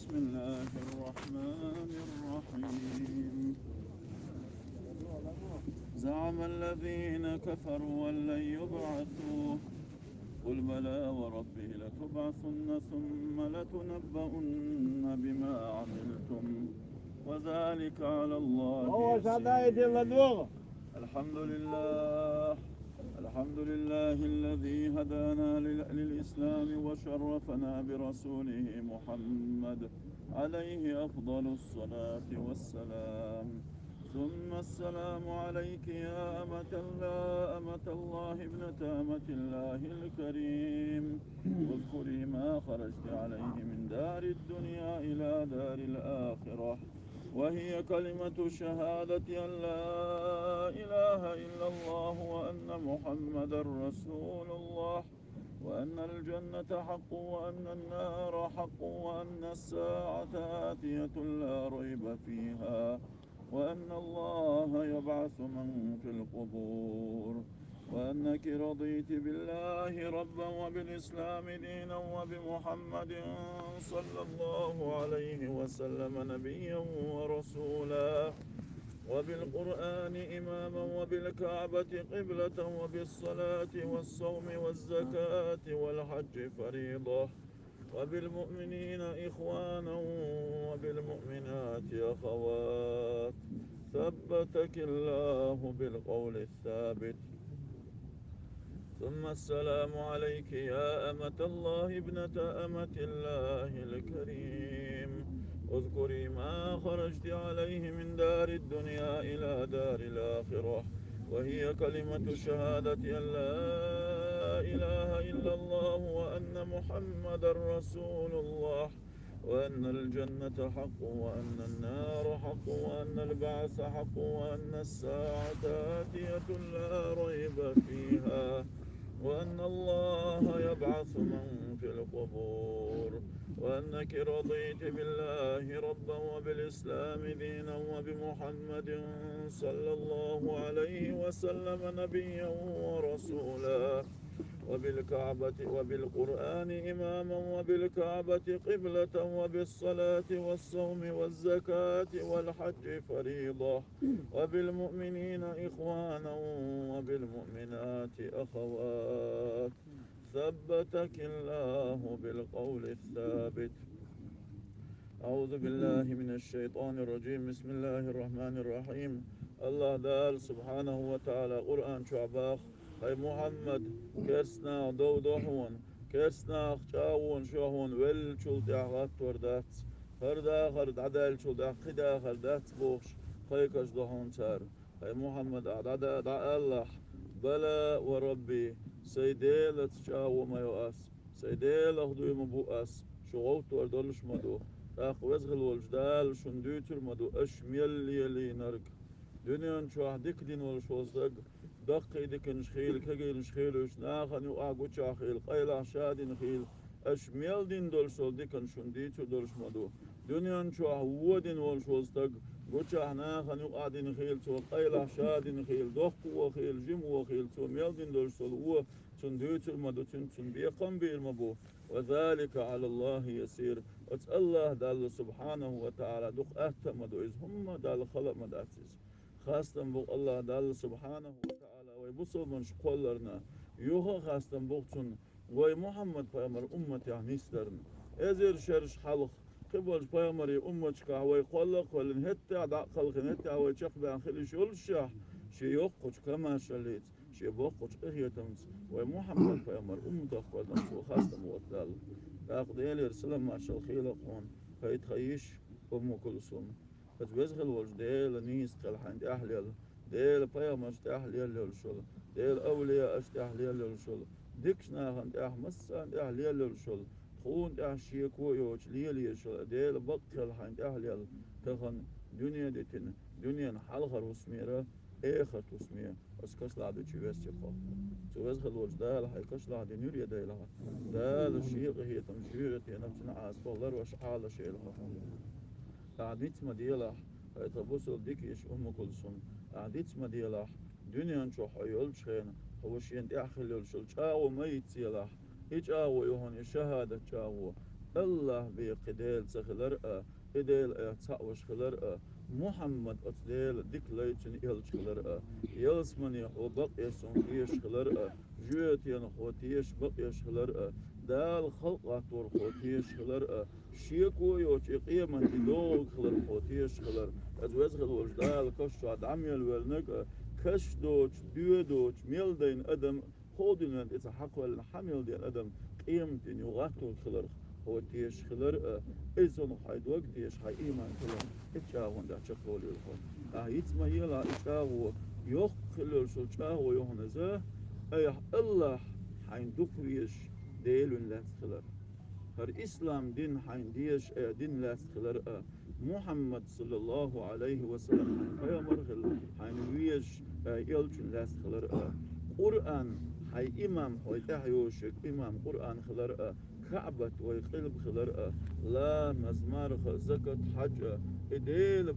بسم الله الرحمن الرحيم. زعم الذين كفروا أن لن يبعثوا قل بلى وربي لتبعثن ثم لتنبؤن بما عملتم وذلك على الله يسير. الحمد لله الذي هدانا للإسلام وشرفنا برسوله محمد عليه أفضل الصلاة والسلام. ثم السلام عليك يا أمة الله ابنة أمة الله الكريم. اذكري ما خرجت عليه من دار الدنيا إلى دار الآخرة، وهي كلمة شهادة أن لا إله إلا الله وأن محمدا رسول الله، وأن الجنة حق وأن النار حق وأن الساعة آتية لا ريب فيها، وأن الله يبعث من في القبور، وأنك رضيت بالله ربا وبالإسلام دينا وبمحمد صلى الله عليه وسلم نبيا ورسولا، وبالقرآن إماما وبالكعبة قبلة وبالصلاة والصوم والزكاة والحج فريضة، وبالمؤمنين إخوانا وبالمؤمنات أخوات. ثبتك الله بالقول الثابت. ثم السلام عليك يا أمة الله ابنة أمة الله الكريم. اذكري ما خرجت عليه من دار الدنيا إلى دار الآخرة، وهي كلمة شهادة أن لا إله إلا الله وأن محمدا رسول الله، وأن الجنة حق وأن النار حق وأن البعث حق وأن الساعة آتية لا ريب فيها، وأن الله يبعث من في القبور، وأنك رضيت بالله ربا وبالإسلام دينا وبمحمد صلى الله عليه وسلم نبيا ورسولا، وبالقرآن إماما وبالكعبة قبلة وبالصلاة والصوم والزكاة والحج فريضة، وبالمؤمنين إخوانا وبالمؤمنات أخوات. ثبتك الله بالقول الثابت. أعوذ بالله من الشيطان الرجيم. بسم الله الرحمن الرحيم. الله دال سبحانه وتعالى قرآن شعباخ هاي محمد كرسنا دودوحون كرسنا خشاون شوهون والشلت أغات وردات فردا خرد عدال شلت أخدا خردات بوخش خيكش دوحون سار هاي محمد عدد الله بلا وربي سيديلة شاو ما يؤس سيديلة خدوي مبؤس شغوت وردولش مدو تاخ وزغل والجدال شندوتر مدو أشميل يلي نرق دنيان شو ديك دين والشوزق دقي ديك نشخيل كجيل نشخيل وش ناخن يقعد شاخيل قيل شاد نخيل أشميل دين دول شو ديك شنديتر دولش مدو دنيان شو هو دين والشوزق قوشا ناخن يقعد نخيل شو قيل شاد نخيل دق وخيل جم وخيل شو ميل دين دول شو هو شندوتر مدو شن بيقم بيرمبو، وذلك على الله يسير. وتسأل الله دال سبحانه وتعالى دق أهتمدو إذ هم دال خلق مداتيز خاصة بق الله دال سبحانه وتعالى ويبصر من شقولرنا يوها خاصة بقتن وي محمد بيامر أمة يعنيسلرنا إزير شرش حلق قبل بيامر أمتك وي خلق ولن هتا دع خلق هتا وي شقبان خليش ولشاه شي يقوش كما شليت شي بقوش إهيتمس وي محمد بيامر أمتك ولن خاصة بقتل أقديل يرسلم مع شلخيلقون فيتخيش أم كلثوم فتبزغل والجديل نيس خلحان دي أحليل ديل بيامش دي أحليل للشل ديل أولياء أش دي أحليل للشل ديكشناهن دي أحمسان دي أحليل للشل خون دي أحشيك ويوش ليل يشل ديل بق خلحان دي أحليل تخن دنيا دي تن دنيا حلخر وسميرة إيخر تسمية أسكس لعدو تشيوس يخو توزغل والجدال حيكش لعدو نوريا ديلها دال الشيق هي تمشيرة نفسنا عاس والله وش حال شيء لها قعدت مديلة تبصل ديكيش أم كلثوم قعدت مديلة دنيا شو حيول شين هو شين أخل يلشل شاو ميت يلا هيج أو يهون شهادة شاو الله بقديل سخلر إديل تعوش خلر محمد أتديل ديكليتشن إلش خلر يلسمن يخو بقيش صنفيش خلر جوت ينخوتيش بقيش خلر دال خلقات ورخوتيش خلر شيكو يوش إقيمة تدوغ خلر خوتيش خلر أزوز خلوش دال كشو عدعميل والنك كش دوش دو دوش ميلدين أدم خودين إذا حق والحمل دين أدم قيمتين يغاتو خلر هو تيش خلر إزون حيد وقت تيش حي إيمان خلر إتشاهون دا تشخولي الخون يتما يلا إتشاهو يوخ خلر شو تشاهو يوهنزا أيه الله حين دفريش ديلون لات خلر هر إسلام دين حين ديش دين لات خلر محمد صلى الله عليه وسلم حين قيامر خلر حين ويش يلجن لات خلر قرآن حي إمام حي تحيوشك إمام قرآن خلر كعبة ويقلب خلر لا مزمار زكاة حج إديل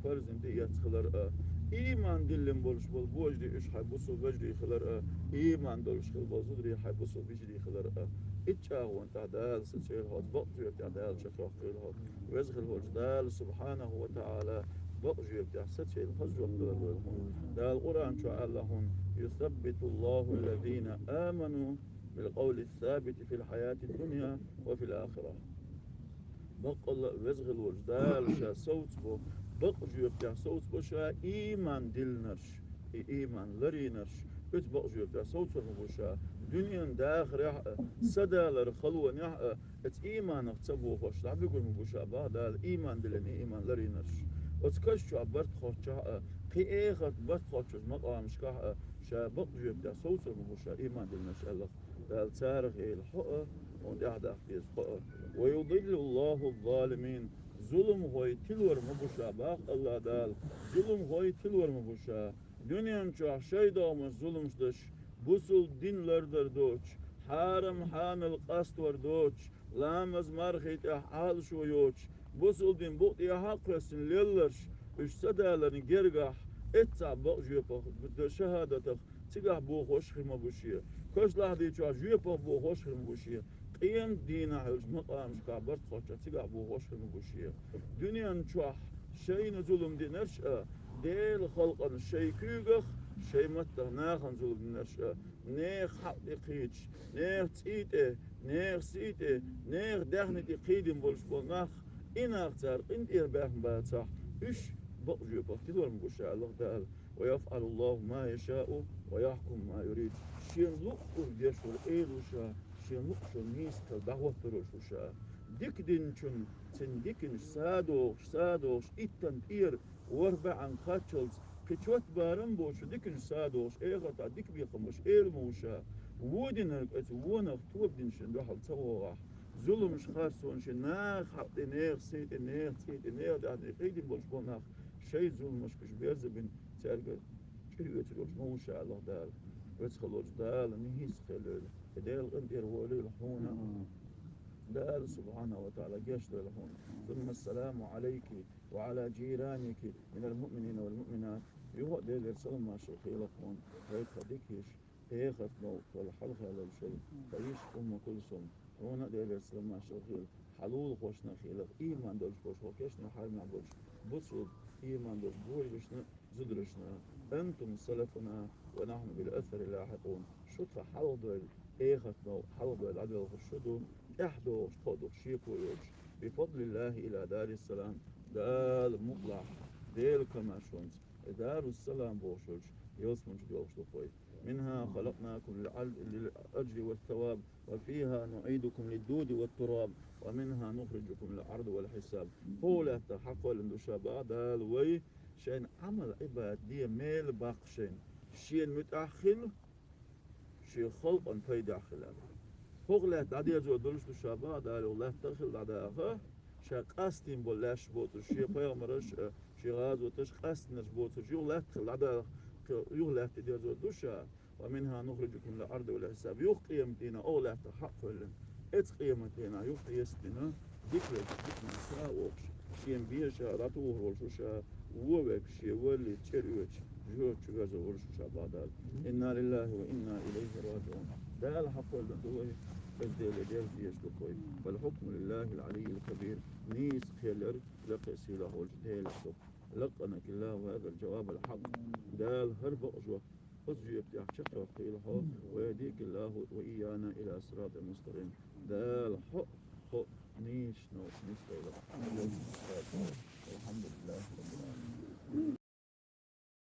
فرز ديت خلر إيمان دلهم بولش بول بوجدي إيش حيبوسو بجدي خلر إيمان دولش خل بوزودري حيبوسو بجدي خلر إتشاهون تعدال ستشيل هاد بقجو تعدال شكرا خير هاد ويزغل هوجدال سبحانه وتعالى بقجو يبتع ستشيل خزو خلر دال القرآن شعال لهم يثبت الله الذين آمنوا بالقول الثابت في الحياة الدنيا وفي الآخرة بقل وزغل وجدال شا صوت بو بقجو بتاع صوت بو شا إيمان دلنرش إيمان لرينرش إت بقجو بتاع صوت بو شا دنيا داخل سدالر خلوة نح إت إيمان اختبو خوش لعب يقول بو شا بعد الإيمان دلني إيمان لرينرش وتكشو عبرت خوش قي إيخت برت خوش مقام شكاه شا بقجو بتاع صوت بو شا إيمان دلنرش الله دال تاريخ الحق ودعدا في الحق ويضل الله الظالمين ظلم هوي تلور مبوشا باق الله دال ظلم هوي تلور مبوشا دنيان ço şey doğmuş zulümsüş busul dinlerdir doç haram hanıl qast var doç lamaz marhit hal şu yoç busul din bu ya hakkasın leller üstadaların gergah etta baq jüpa de şehadet tigah bu hoş xima buşiye koş lahdi ço jüpa bu hoş xima buşiye قيم دينا حوش مقام شكابرت خوشة تقع بو خوش مبوشية دنيا نشوح شي نزولم دي نرشأ ديل خلقا شي كيغخ شي متى ناخن زولم دي نرشأ نيخ حق قيتش نيخ تيته نيخ سيته نيخ دهنة قيدم بولش بولناخ إن أختار إن إرباهم باتح إش بقجو بقتدور مبوشة الله تعالى ويفعل الله ما يشاء ويحكم ما يريد شين لقر ديشور إيلوشا شين لقشو نيسكال دعوة تروشوشا ديك دينشون تنديكن سادوش إتن إير وربع عن خاتشلز كتوت بارن بوشو ديكن سادوش إيغتا ديك بيقمش إيلموشا وودنك أتوونك توب دينشن دوحل تواغح ظلم شخاصون شن ناخ حق نيغ سيت نيغ تيت نيغ دعني قيدين بولش بوناخ شي ظلم مشكش بيرزبن تارجل شريوة تلوش موشا الله دال ويتخلوش دال نهيس خلال دال غندير ولي الحونة دال سبحانه وتعالى جيش لهون ثم السلام عليك وعلى جيرانك من المؤمنين والمؤمنات يهو دال يرسل ما شوخي لهون هيك خديكيش هيخت موت والحلقة على الشيء تعيش كلثوم هنا دال يرسل ما شوخي حلول خوشنا خيلق إيمان دولش خوش وكيشنا حال معبولش بصود إيمان دولش بوجشنا زدرشنا أنتم سلفنا ونحن بالأثر لاحقون شطفة حلو دول إيخت موت حلو دول عدل خشدو احدوش خدوش شيكويوش بفضل الله إلى دار السلام دال مطلع ديل كما شونت دار السلام بوشوش يوسمنش بيوش لخوي منها خلقناكم للأجر والثواب وفيها نعيدكم للدود والتراب ومنها نخرجكم للعرض والحساب قولة تحقق لندشابا دال وي شين عمل عباد دي ميل باقشين شين متأخل شي خلقا في داخل فوق لا تعدي جو دولش دشابا دال والله تخل داخل شا قاستين بولاش بوتو شي بيامرش شي غاز وتش قاستنش بوتو شي والله تخل عدا يغلى تدير جو دوشا ومنها نخرجكم للأرض والحساب يوخ قيمتنا أو لا تحق لن إت قيمتنا يوخ يستنا ذكر ذكر ساوش شين بيشا راتوه والشوشا ووك شي ولي تشريوش جوش جوز والشوشا بعد إنا لله وإنا إليه راجعون ده الحق لن الديل يشلقوي والحكم لله العلي الكبير نيس خيلر لقسي له الديل لقنك الله هذا الجواب الحق دال هرب أجوه أجو يبتع شقه قيله ويهديك الله وإيانا إلى صراط المستقيم دال حق نيش نو نيس الحمد لله رب العالمين